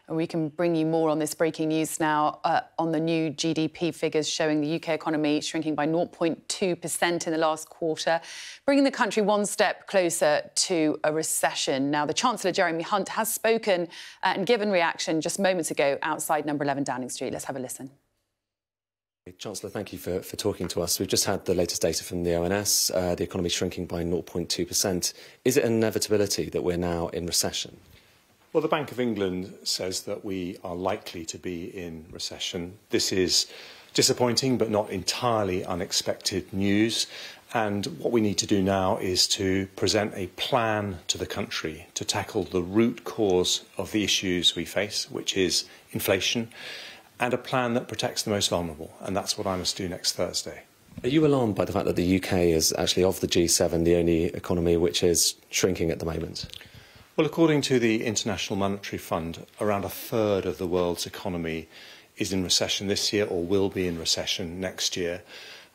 And we can bring you more on this breaking news now on the new GDP figures showing the UK economy shrinking by 0.2% in the last quarter, bringing the country one step closer to a recession. Now, the Chancellor Jeremy Hunt has spoken and given reaction just moments ago outside number 11 Downing Street. Let's have a listen. Chancellor, thank you for talking to us. We've just had the latest data from the ONS, the economy shrinking by 0.2%. Is it an inevitability that we're now in recession? Well, the Bank of England says that we are likely to be in recession. This is disappointing but not entirely unexpected news. And what we need to do now is to present a plan to the country to tackle the root cause of the issues we face, which is inflation, and a plan that protects the most vulnerable. And that's what I must do next Thursday. Are you alarmed by the fact that the UK is actually, of the G7, the only economy which is shrinking at the moment? Well, according to the International Monetary Fund, around a third of the world's economy is in recession this year or will be in recession next year.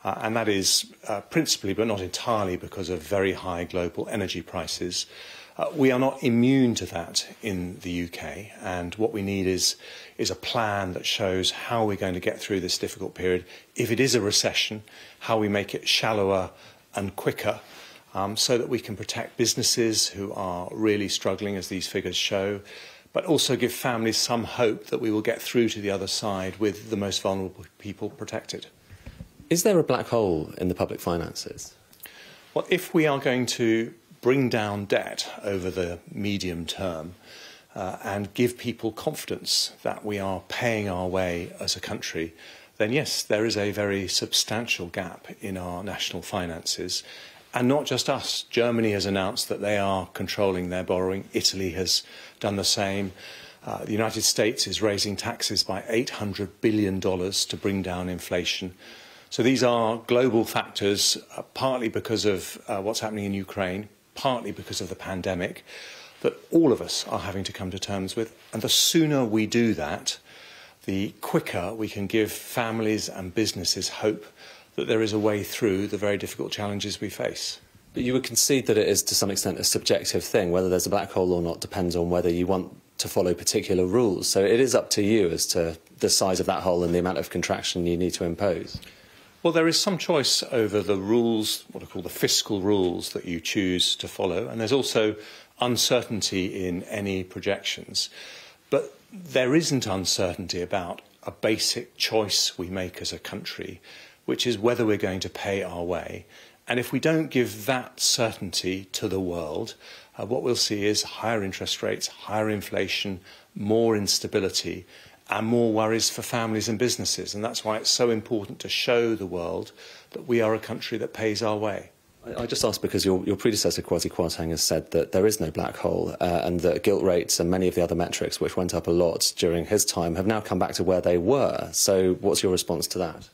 And that is principally, but not entirely, because of very high global energy prices. We are not immune to that in the UK, and what we need is a plan that shows how we're going to get through this difficult period. If it is a recession, how we make it shallower and quicker, so that we can protect businesses who are really struggling, as these figures show, but also give families some hope that we will get through to the other side with the most vulnerable people protected. Is there a black hole in the public finances? Well, if we are going to bring down debt over the medium term and give people confidence that we are paying our way as a country, then yes, there is a very substantial gap in our national finances. And not just us. Germany has announced that they are controlling their borrowing. Italy has done the same. The United States is raising taxes by $800 billion to bring down inflation. So these are global factors, partly because of what's happening in Ukraine, partly because of the pandemic, that all of us are having to come to terms with. And the sooner we do that, the quicker we can give families and businesses hope that there is a way through the very difficult challenges we face. But you would concede that it is, to some extent, a subjective thing. Whether there's a black hole or not depends on whether you want to follow particular rules. So it is up to you as to the size of that hole and the amount of contraction you need to impose. Well, there is some choice over the rules, what are called the fiscal rules, that you choose to follow. And there's also uncertainty in any projections. But there isn't uncertainty about a basic choice we make as a country, which is whether we're going to pay our way. And if we don't give that certainty to the world, what we'll see is higher interest rates, higher inflation, more instability, and more worries for families and businesses. And that's why it's so important to show the world that we are a country that pays our way. I just asked because your predecessor, Kwasi Kwarteng, has said that there is no black hole and that gilt rates and many of the other metrics, which went up a lot during his time, have now come back to where they were. So what's your response to that?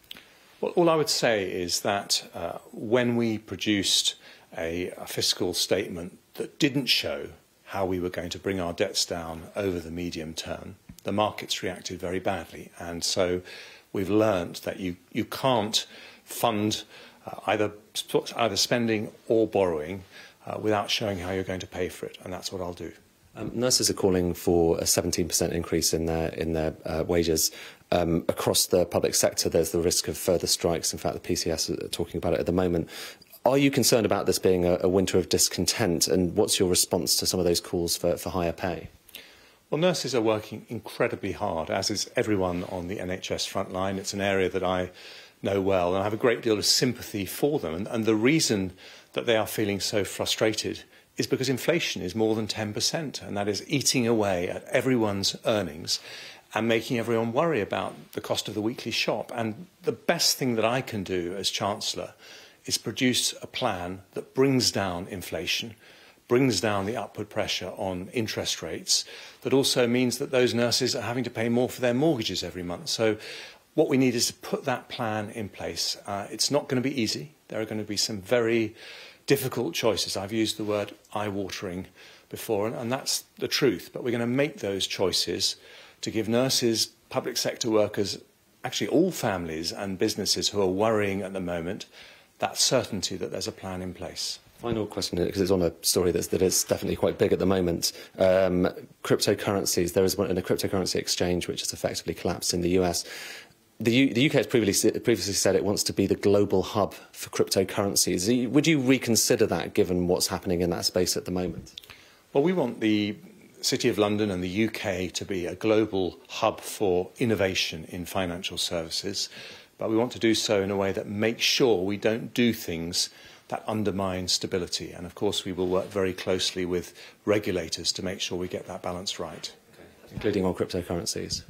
Well, all I would say is that when we produced a fiscal statement that didn't show how we were going to bring our debts down over the medium term, the markets reacted very badly. And so we've learned that you can't fund either spending or borrowing without showing how you're going to pay for it. And that's what I'll do. Nurses are calling for a 17% increase in their wages. Across the public sector, there's the risk of further strikes. In fact, the PCS are talking about it at the moment. Are you concerned about this being a winter of discontent? And what's your response to some of those calls for higher pay? Well, nurses are working incredibly hard, as is everyone on the NHS front line. It's an area that I know well, and I have a great deal of sympathy for them. And the reason that they are feeling so frustrated is because inflation is more than 10%, and that is eating away at everyone's earnings and making everyone worry about the cost of the weekly shop. And the best thing that I can do as Chancellor is produce a plan that brings down inflation, brings down the upward pressure on interest rates, that also means that those nurses are having to pay more for their mortgages every month. So what we need is to put that plan in place. It's not going to be easy. There are going to be some very difficult choices. I've used the word eye-watering before, and that's the truth. But we're going to make those choices to give nurses, public sector workers, actually all families and businesses who are worrying at the moment, that certainty that there's a plan in place. Final question, because it's on a story that is definitely quite big at the moment. Cryptocurrencies. There is a cryptocurrency exchange which has effectively collapsed in the US. The UK has previously said it wants to be the global hub for cryptocurrencies. Would you reconsider that, given what's happening in that space at the moment? Well, we want the City of London and the UK to be a global hub for innovation in financial services, but we want to do so in a way that makes sure we don't do things that undermine stability. And of course, we will work very closely with regulators to make sure we get that balance right. Okay. Including on cryptocurrencies?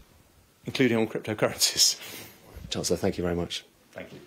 Including on cryptocurrencies. Chancellor, thank you very much. Thank you.